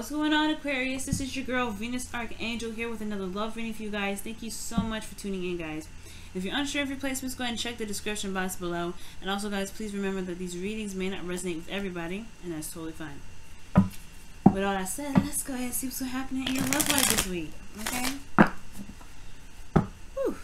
What's going on, Aquarius? This is your girl Venus Archangel here with another love reading for you guys. Thank you so much for tuning in, guys. If you're unsure of your placements, go ahead and check the description box below. And also, guys, please remember that these readings may not resonate with everybody, and that's totally fine. With all that said, let's go ahead and see what's happening in your love life this week. Okay? Whew.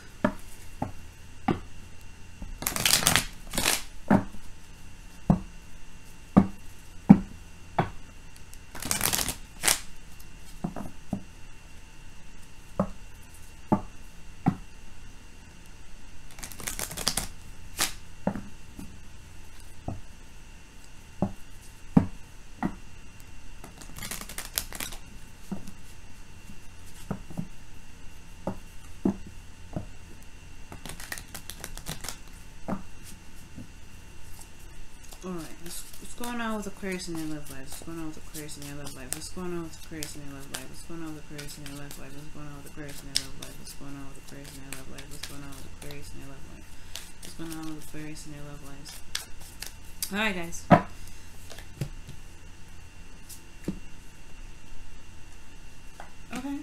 Alright, what's going on with Aquarius in their love life? What's going on with Aquarius in their love life? What's going on with Aquarius in their love life? What's going on with Aquarius in their love life? What's going on with Aquarius in their love life? What's going on with Aquarius in their love life? What's going on with Aquarius in their love life? What's going on with Aquarius in their love lives? Alright, guys. Okay.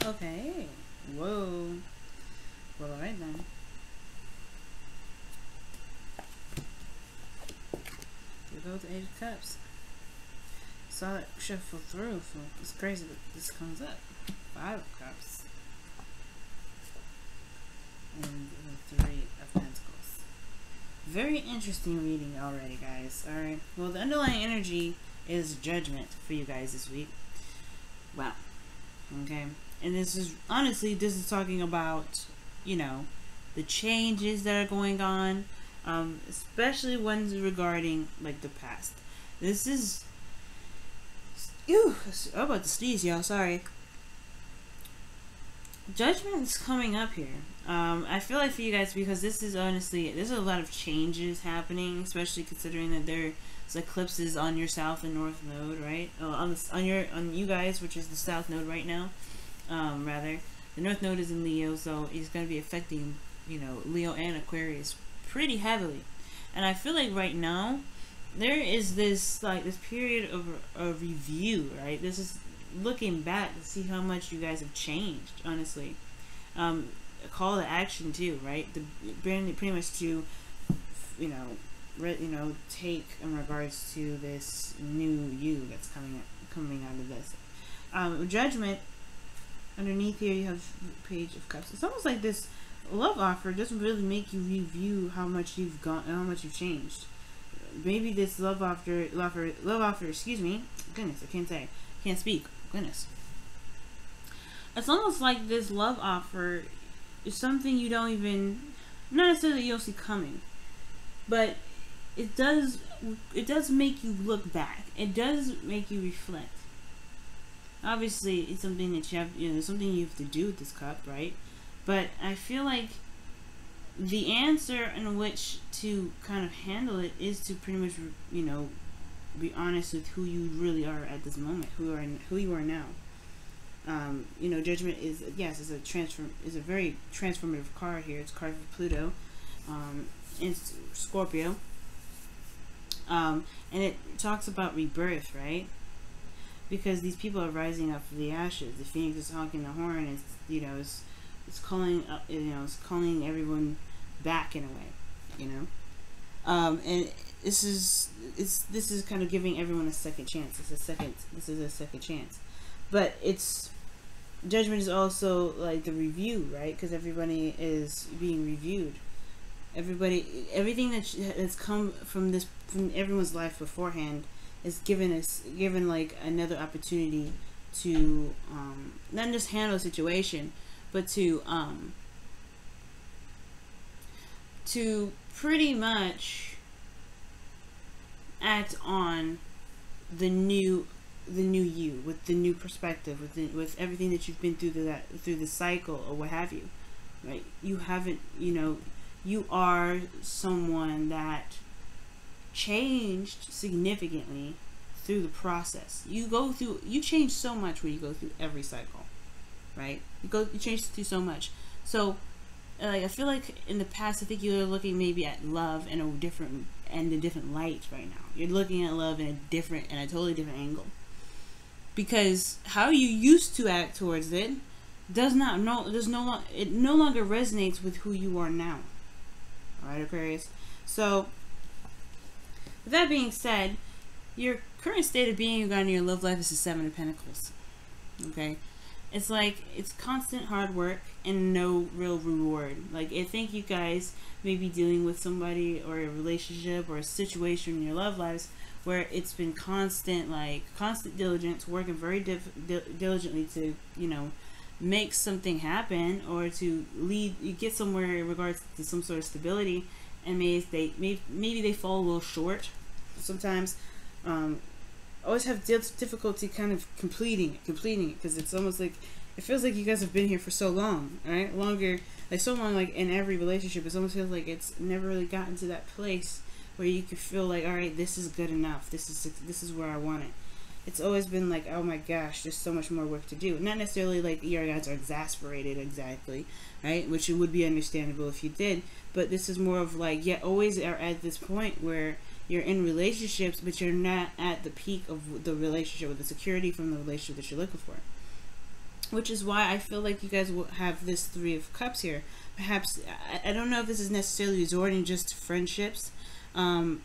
Okay. Whoa. Well, alright then. Here goes the Eight of Cups. Saw that shuffle through, so it's crazy that this comes up. Five of Cups. And the Three of Pentacles. Very interesting reading already, guys. Alright. Well, the underlying energy is Judgment for you guys this week. Wow. Okay. And this is, honestly, this is talking about, you know, the changes that are going on, especially ones regarding, like, the past. This is, I'm about to sneeze, y'all, sorry. Judgment is coming up here. I feel like for you guys, because this is, honestly, there's a lot of changes happening, especially considering that there's eclipses on your south and north node, right? On you guys, which is the south node right now. Rather, the North Node is in Leo, so it's going to be affecting, you know, Leo and Aquarius pretty heavily. And I feel like right now there is this period of review, right? This is looking back to see how much you guys have changed, honestly. A call to action too, right? Pretty much to, you know, take in regards to this new you that's coming out of this. Judgment. Underneath here you have Page of Cups. It's almost like this love offer doesn't really make you review how much you've gone and how much you've changed. Maybe this love offer, excuse me, goodness, can't speak, goodness. It's almost like this love offer is something you don't even, not necessarily you don't see coming, but it does make you look back. It does make you reflect. Obviously, it's something that you have, you know, something you have to do with this cup, right? But I feel like the answer in which to kind of handle it is to pretty much, you know, be honest with who you really are at this moment, who you are now. You know, Judgment is, yes, is a very transformative card here. It's a card for Pluto, it's Scorpio, and it talks about rebirth, right? Because these people are rising up from the ashes. The phoenix is honking the horn. It's, you know, it's calling up, you know, it's calling everyone back in a way, you know. And this is kind of giving everyone a second chance. This is a second chance. But it's, Judgment is also like the review, right? Because everybody is being reviewed. Everything that's come from everyone's life beforehand is given like another opportunity to not just handle a situation, but to pretty much act on the new you, with the new perspective, with everything that you've been through the cycle or what have you, right? You haven't, you know, you are someone that changed significantly through the process. You change so much when you go through every cycle, right? You change through so much. So like, I feel like in the past, I think you're looking maybe at love in a different light right now. You're looking at love in a totally different angle, because how you used to act towards it it no longer resonates with who you are now. All right, Aquarius. So, with that being said, your current state of being you got in your love life is the Seven of Pentacles. Okay, it's like it's constant hard work and no real reward. Like, I think you guys may be dealing with somebody or a relationship or a situation in your love lives where it's been constant diligence, working very diligently to, you know, make something happen or to get somewhere in regards to some sort of stability, and maybe they fall a little short sometimes. Always have difficulty kind of completing it, because it's almost like it feels like you guys have been here for so long, right? So long, like in every relationship, it almost feels like it's never really gotten to that place where you could feel like, all right, this is good enough. This is where I want it. It's always been like, oh my gosh, there's so much more work to do. Not necessarily like your guys are exasperated exactly, right? Which it would be understandable if you did. But this is more of like, yeah, always are at this point where you're in relationships, but you're not at the peak of the relationship or the security from the relationship that you're looking for. Which is why I feel like you guys will have this Three of Cups here. Perhaps, I don't know if this is necessarily resorting just to friendships, but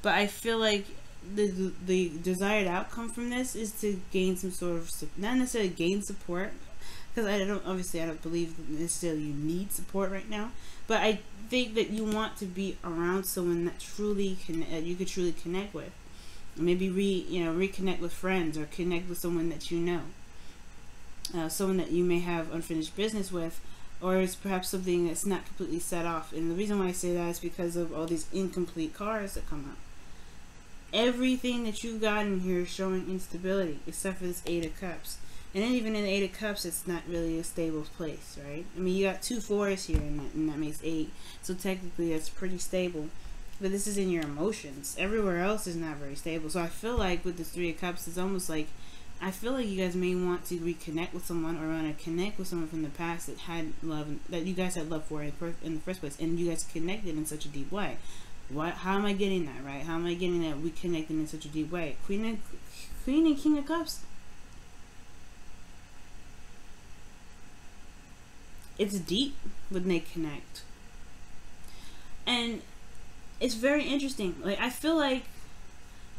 I feel like the desired outcome from this is to gain some sort of, not necessarily gain support, because I don't believe necessarily you need support right now, but I think that you want to be around someone that you could truly connect with. Maybe reconnect with friends, or connect with someone that you know, someone that you may have unfinished business with, or it's perhaps something that's not completely set off. And the reason why I say that is because of all these incomplete cards that come up. Everything that you got in here is showing instability, except for this Eight of Cups. And then even in the Eight of Cups, it's not really a stable place, right? I mean, you got 2 4s here, and that makes 8. So technically, that's pretty stable. But this is in your emotions. Everywhere else is not very stable. So I feel like with this Three of Cups, it's almost like, I feel like you guys may want to reconnect with someone, or want to connect with someone from the past that had love, that you guys had love for in the first place, and you guys connected in such a deep way. How am I getting that, right? How am I getting that we connected in such a deep way? Queen and King of Cups. It's deep when they connect. And it's very interesting. Like, I feel like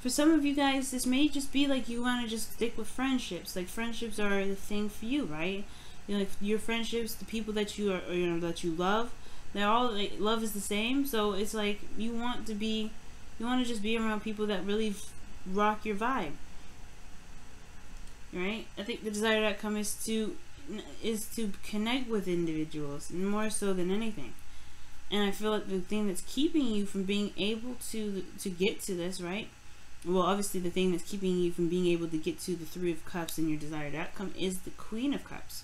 for some of you guys, this may just be like you want to just stick with friendships. Like, friendships are the thing for you, right? You know, like your friendships, the people that you are, that you love, they're all like, love is the same. So it's like you want to just be around people that really rock your vibe, right? I think the desired outcome is to connect with individuals more so than anything. And I feel like the thing that's keeping you from being able to get to this, right? Well, obviously the thing that's keeping you from being able to get to the Three of Cups and your desired outcome is the Queen of Cups.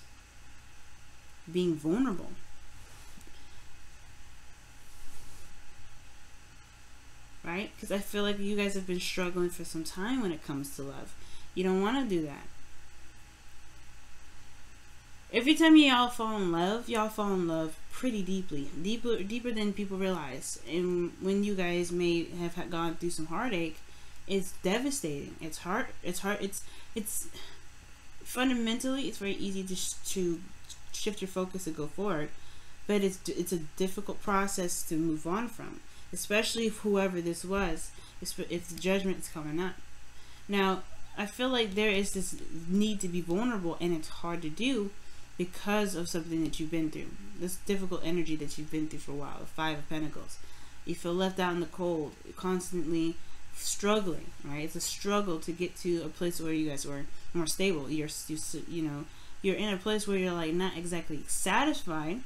Being vulnerable. Right? Because I feel like you guys have been struggling for some time when it comes to love. You don't want to do that. Every time y'all fall in love pretty deeply. Deeper than people realize. And when you guys may have gone through some heartache, it's devastating. It's hard. It's fundamentally, it's very easy to shift your focus and go forward. But it's a difficult process to move on from. Especially if whoever this was, if the judgment is coming up. Now, I feel like there is this need to be vulnerable, and it's hard to do because of something that you've been through. This difficult energy that you've been through for a while, the Five of Pentacles. You feel left out in the cold, constantly struggling, right? It's a struggle to get to a place where you guys were more stable. You're in a place where you're like not exactly satisfied.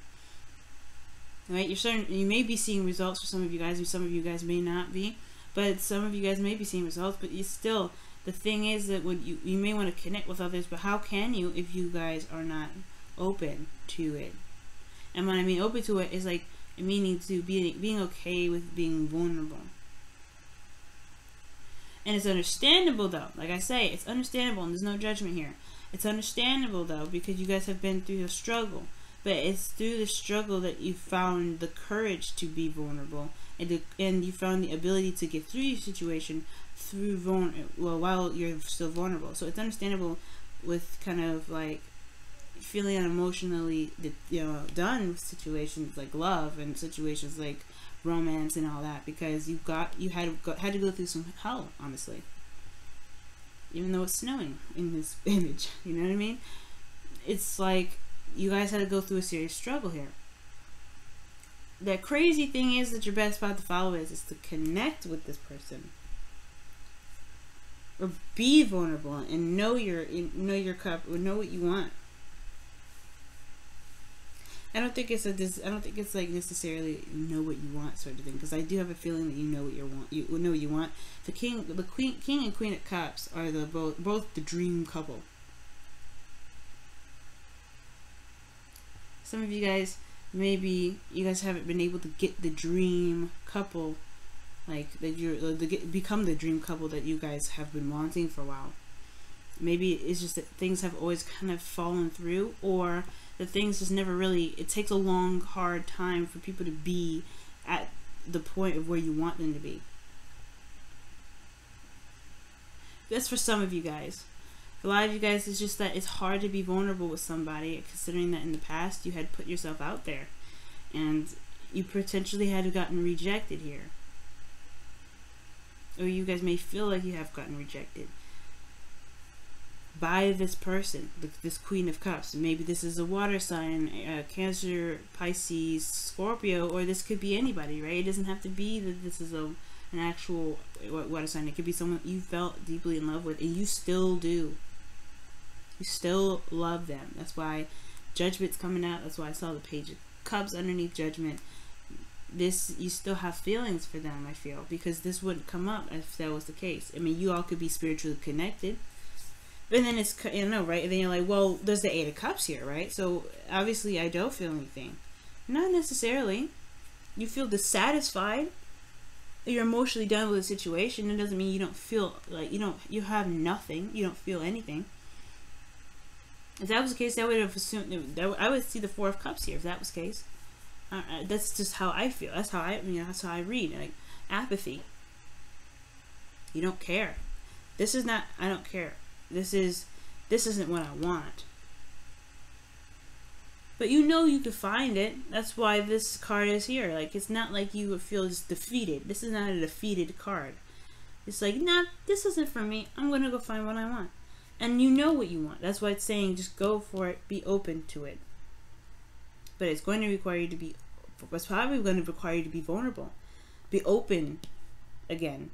Right, you may be seeing results for some of you guys, and some of you guys may not be, but some of you guys may be seeing results. But the thing is that when you may want to connect with others, but how can you if you guys are not open to it? And when I mean open to it, is like meaning to being okay with being vulnerable. And it's understandable though. Like I say, it's understandable, and there's no judgment here. It's understandable though, because you guys have been through a struggle. but it's through the struggle that you found the courage to be vulnerable, and you found the ability to get through your situation through while you're still vulnerable. So it's understandable with kind of like feeling unemotionally, done with situations like love and situations like romance and all that, because you had to go through some hell, honestly. Even though it's snowing in this image, you know what I mean? It's like you guys had to go through a serious struggle here. The crazy thing is that your best spot to follow is to connect with this person, or be vulnerable and know your cup, or know what you want. I don't think it's like necessarily know what you want sort of thing, because I do have a feeling that you know what you want. You know what you want. The king and queen of cups are both the dream couple. Some of you guys, maybe you guys haven't been able to get the dream couple, like that become the dream couple that you guys have been wanting for a while. Maybe it's just that things have always kind of fallen through, or the things just never really, it takes a long, hard time for people to be at the point of where you want them to be. That's for some of you guys. For a lot of you guys, it's just that it's hard to be vulnerable with somebody, considering that in the past you had put yourself out there and you potentially had gotten rejected here. Or you guys may feel like you have gotten rejected by this person, this Queen of Cups. Maybe this is a water sign, Cancer, Pisces, Scorpio, or this could be anybody, right? It doesn't have to be that this is an actual water sign. It could be someone you felt deeply in love with, and you still do. You still love them. That's why Judgment's coming out. That's why I saw the Page of Cups underneath Judgment. You still have feelings for them, I feel, because this wouldn't come up if that was the case. I mean, you all could be spiritually connected. But then it's, right? And then you're like, well, there's the Eight of Cups here, right? So obviously I don't feel anything. Not necessarily. You feel dissatisfied. You're emotionally done with the situation. It doesn't mean you don't feel like you have nothing. You don't feel anything. If that was the case, I would have assumed that I would see the Four of Cups here. If that was the case, that's just how I feel. That's how that's how I read. Like apathy. You don't care. This is not. I don't care. This isn't what I want. But you could find it. That's why this card is here. Like, it's not like you would feel just defeated. This is not a defeated card. It's like, nah, this isn't for me. I'm gonna go find what I want. And you know what you want. That's why it's saying just go for it. Be open to it. But it's going to require you to be. It's probably going to require you to be vulnerable. Be open again.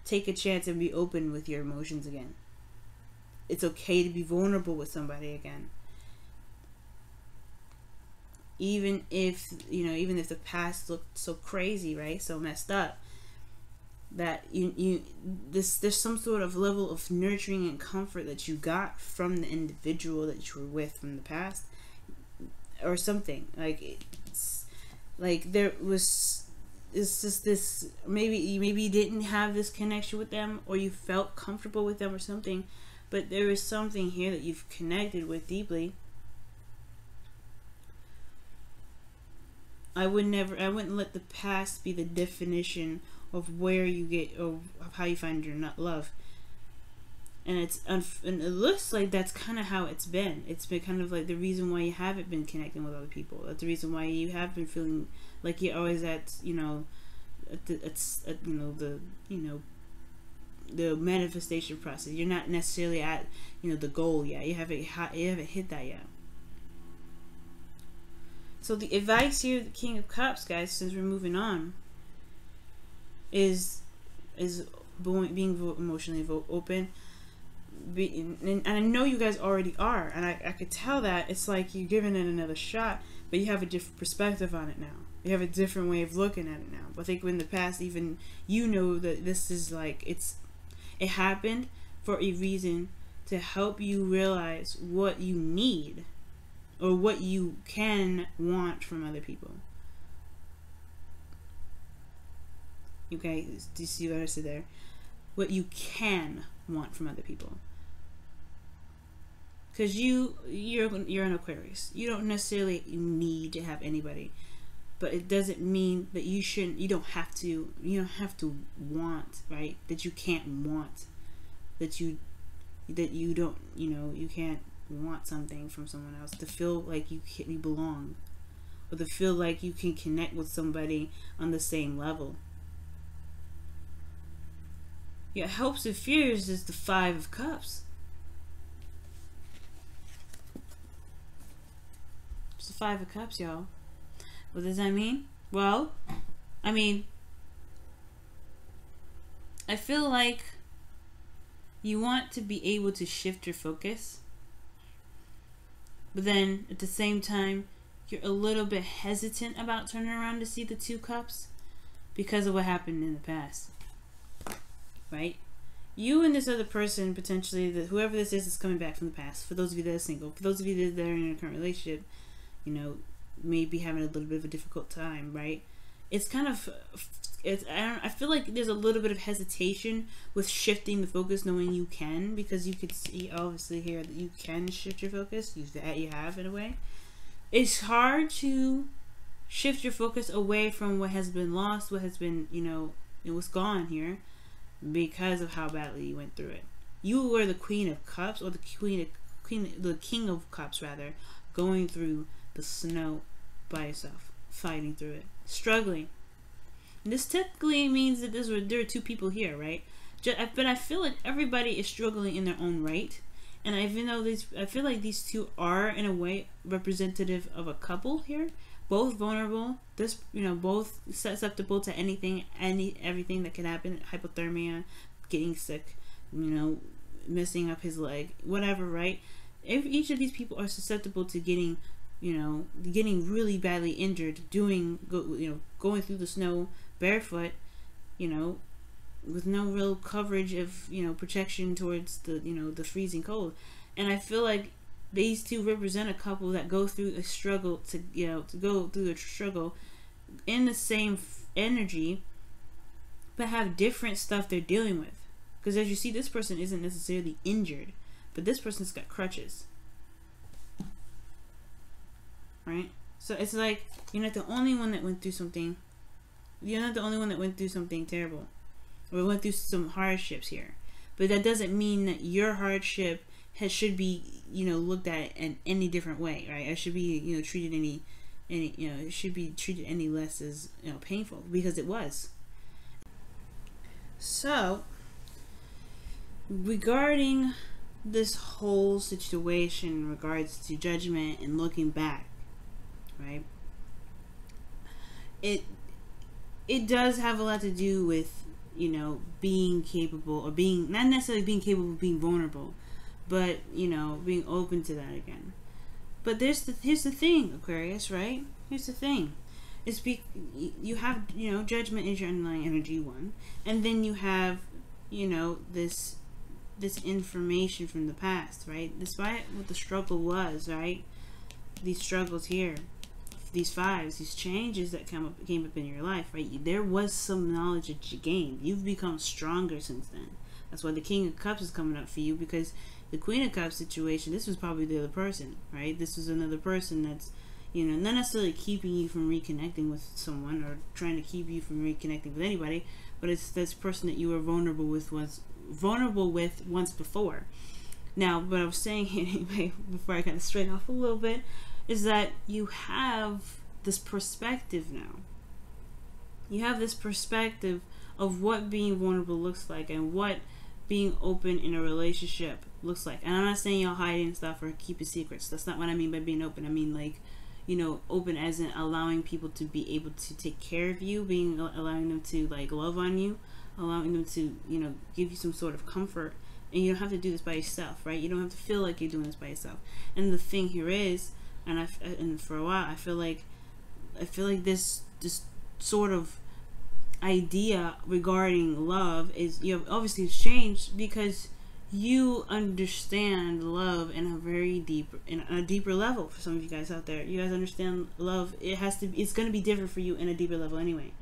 Take a chance and be open with your emotions again. It's okay to be vulnerable with somebody again. Even if the past looked so crazy, right? So messed up. That there's some sort of level of nurturing and comfort that you got from the individual that you were with from the past. Or something. Like it's like it's just this, maybe you didn't have this connection with them, or you felt comfortable with them or something. But there is something here that you've connected with deeply. I wouldn't let the past be the definition of where you get, or of how you find your love. And and it looks like that's kind of how it's been. It's been kind of like the reason why you haven't been connecting with other people. That's the reason why you have been feeling like you're always the manifestation process. You're not necessarily at the goal yet. You haven't hit that yet. So the advice here, the King of Cups, guys, since we're moving on, is being emotionally open. And I know you guys already are, and I could tell that. It's like you're giving it another shot, but you have a different perspective on it now. You have a different way of looking at it now. But I think in the past, even that this is like it happened for a reason, to help you realize what you need, or what you can want from other people. Okay, do you see what I said there? What you can want from other people. because you're an Aquarius. You don't necessarily need to have anybody, but it doesn't mean that you shouldn't. You don't have to want, right? That you can't want. That you don't, you can't want something from someone else to feel like you belong, or to feel like you can connect with somebody on the same level. Your hopes and fears is the 5 of Cups. It's the 5 of Cups, y'all. What does that mean? Well, I mean, I feel like you want to be able to shift your focus, but then at the same time, you're a little bit hesitant about turning around to see the 2 Cups because of what happened in the past. Right? You and this other person, potentially, whoever this is coming back from the past, for those of you that are single, for those of you that are in a current relationship, maybe having a little bit of a difficult time, right? It's kind of, I feel like there's a little bit of hesitation with shifting the focus, knowing you can, because you could see, obviously, here that you can shift your focus. You have, in a way. It's hard to shift your focus away from what has been lost, what has been, it was gone here, because of how badly you went through it. You were the Queen of Cups, or the King of Cups, rather, going through the snow by yourself, fighting through it, struggling. And this typically means that there are 2 people here, right? But I feel like everybody is struggling in their own right. And even though I feel like these 2 are in a way representative of a couple here, both vulnerable, both susceptible to everything that can happen, hypothermia, getting sick, messing up his leg, whatever, right? Each of these people are susceptible to getting really badly injured, going through the snow barefoot, with no real coverage of, protection towards the freezing cold. And I feel like these 2 represent a couple that go through a struggle to go through a struggle in the same energy, but have different stuff they're dealing with. Because as you see, this person isn't necessarily injured, but this person's got crutches. Right? So it's like, you're not the only one that went through something. You're not the only one that went through something terrible, or went through some hardships here. But that doesn't mean that your hardship should be, looked at in any different way, right? It should be, treated it should be treated any less as, painful, because it was. So, regarding this whole situation in regards to judgment and looking back, right? It does have a lot to do with, being capable, or being, not necessarily being capable of being vulnerable, but, being open to that again. But here's the thing, Aquarius, right? Here's the thing. You have, judgment is your underlying energy, 1. And then you have, this information from the past, right? Despite what the struggle was, right? These struggles here, these 5s, these changes that came up in your life, right? There was some knowledge that you gained. You've become stronger since then. That's why the King of Cups is coming up for you, because the Queen of Cups situation, this was probably the other person, right? This was another person that's, not necessarily keeping you from reconnecting with someone, or trying to keep you from reconnecting with anybody, but it's this person that you were vulnerable with once before. Now, what I was saying anyway, before I kind of straighten off a little bit, is that you have this perspective now. You have this perspective of what being vulnerable looks like, and what being open in a relationship looks like. And I'm not saying y'all hiding stuff or keeping secrets. That's not what I mean by being open. I mean, like, open as in allowing people to be able to take care of you, allowing them to, like, love on you, allowing them to, give you some sort of comfort. And you don't have to do this by yourself, right? You don't have to feel like you're doing this by yourself. And the thing here is, and for a while, I feel like this sort of idea regarding love is, obviously it's changed, because you understand love in a deeper level. For some of you guys out there, you guys understand love. It's going to be different for you in a deeper level anyway.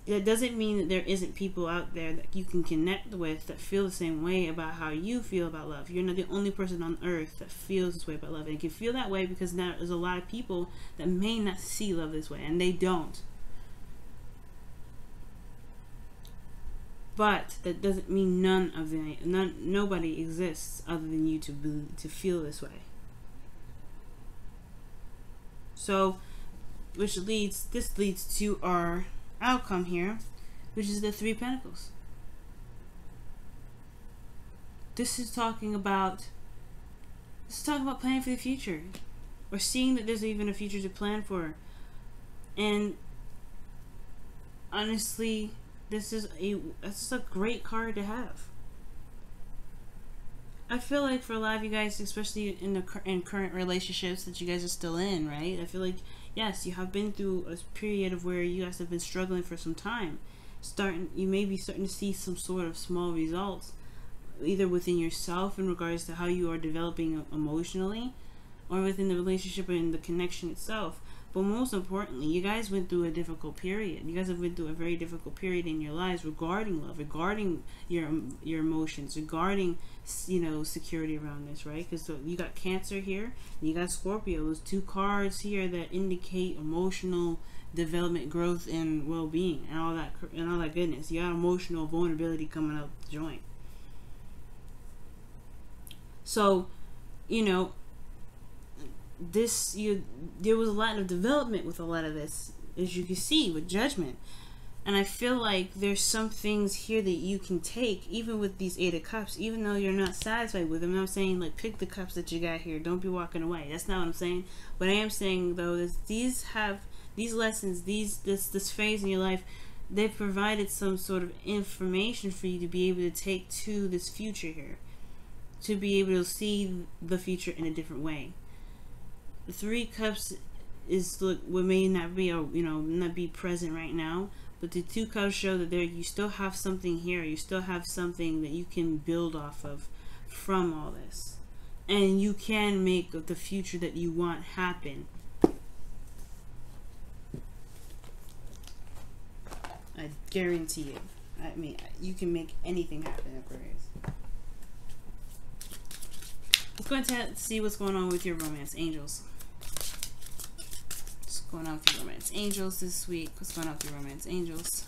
that doesn't mean that there isn't people out there that you can connect with that feel the same way about how you feel about love. You're not the only person on earth that feels this way about love. And you can feel that way because now there's a lot of people that may not see love this way, and they don't. But that doesn't mean nobody exists other than you to feel this way. So, this leads to our outcome here, which is the 3 of Pentacles. This is talking about planning for the future, or seeing that there's even a future to plan for. And honestly, this is a great card to have. I feel like for a lot of you guys, especially in current relationships that you guys are still in, right? I feel like, yes, you have been through a period of where you guys have been struggling for some time. You may be starting to see some sort of small results, either within yourself in regards to how you are developing emotionally, or within the relationship and the connection itself. But most importantly, you guys went through a difficult period. You guys have been through a very difficult period in your lives regarding love, regarding your emotions, regarding, you know, security around this, right? Because you got Cancer here, and you got Scorpio. Those 2 cards here that indicate emotional development, growth, and well-being, and all that goodness. You got emotional vulnerability coming out the joint. So, you know, there was a lot of development with a lot of this, as you can see, with Judgment. And I feel like there's some things here that you can take, even with these 8 of Cups, even though you're not satisfied with them. I'm not saying, like, pick the cups that you got here. Don't be walking away. That's not what I'm saying. What I am saying, though, is these lessons, this phase in your life, they've provided some sort of information for you to be able to take to this future here, to be able to see the future in a different way. The 3 Cups is what may not be, not be present right now, but the 2 Cups show that you still have something here. You still have something that you can build off of from all this, and you can make the future that you want happen. I guarantee you. I mean, you can make anything happen, Aquarius. Let's go ahead and see what's going on with your romance angels. What's going on with your romance angels this week? What's going on with your romance angels?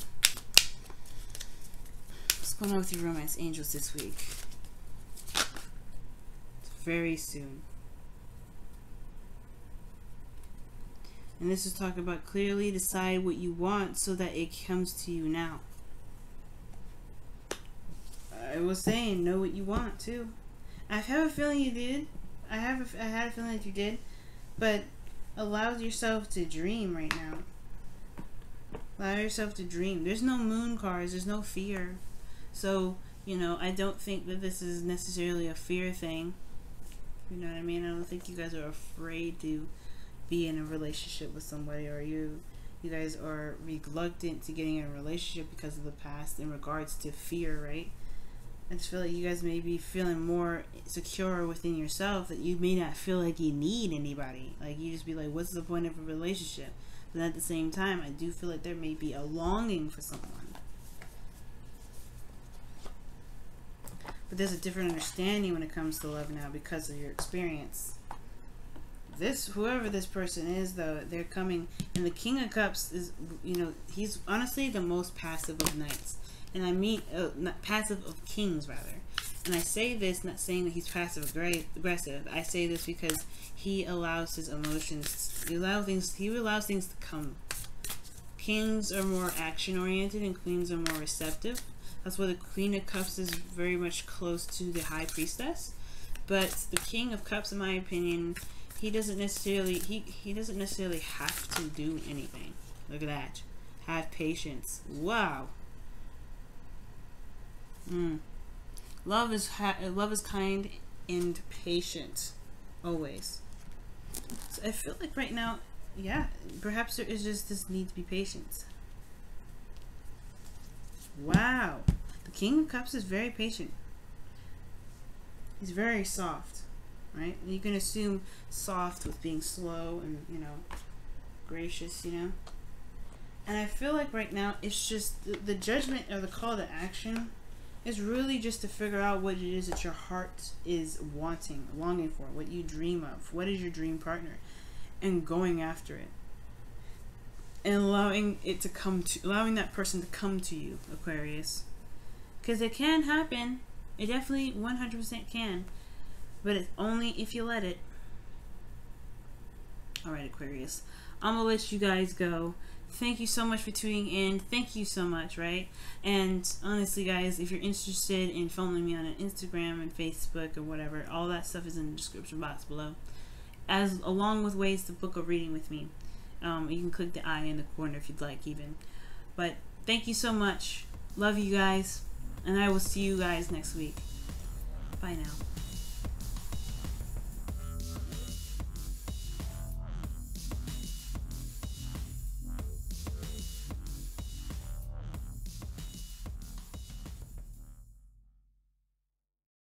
What's going on with your romance angels this week? It's very soon. And this is talking about clearly decide what you want so that it comes to you now. I was saying, know what you want too. I have a feeling you did. I had a feeling that you did. But allow yourself to dream right now. Allow yourself to dream. There's no moon cards. There's no fear. So, I don't think that this is necessarily a fear thing. You know what I mean? I don't think you guys are afraid to be in a relationship with somebody, or you guys are reluctant to getting in a relationship because of the past in regards to fear, right? I just feel like you guys may be feeling more secure within yourself, that you may not feel like you need anybody. Like, you just be like, what's the point of a relationship? But at the same time, I do feel like there may be a longing for someone. But there's a different understanding when it comes to love now because of your experience. Whoever this person is, though, they're coming, and the King of Cups is, he's honestly the most passive of knights. And I mean, not passive of kings, rather. And I say this not saying that he's passive aggressive. I say this because he allows his emotions, he allows things to come. Kings are more action oriented and queens are more receptive. That's why the Queen of Cups is very much close to the High Priestess. But the King of Cups, in my opinion, he doesn't necessarily have to do anything. Look at that. Have patience. Wow. Love is kind and patient, always. So I feel like right now, yeah, perhaps there is just this need to be patient. Wow, the King of Cups is very patient. He's very soft, right? And you can assume soft with being slow and gracious, And I feel like right now it's just the judgment or the call to action is really just to figure out what it is that your heart is wanting, longing for, what you dream of, what is your dream partner, and going after it. And allowing that person to come to you, Aquarius. Because it can happen. It definitely 100% can. But it's only if you let it. Alright, Aquarius. I'm going to let you guys go. Thank you so much for tuning in. Thank you so much, right? And honestly, guys, if you're interested in following me on Instagram and Facebook or whatever, all that stuff is in the description box below. Along with ways to book a reading with me. You can click the eye in the corner if you'd like even. But thank you so much. Love you guys. And I will see you guys next week. Bye now.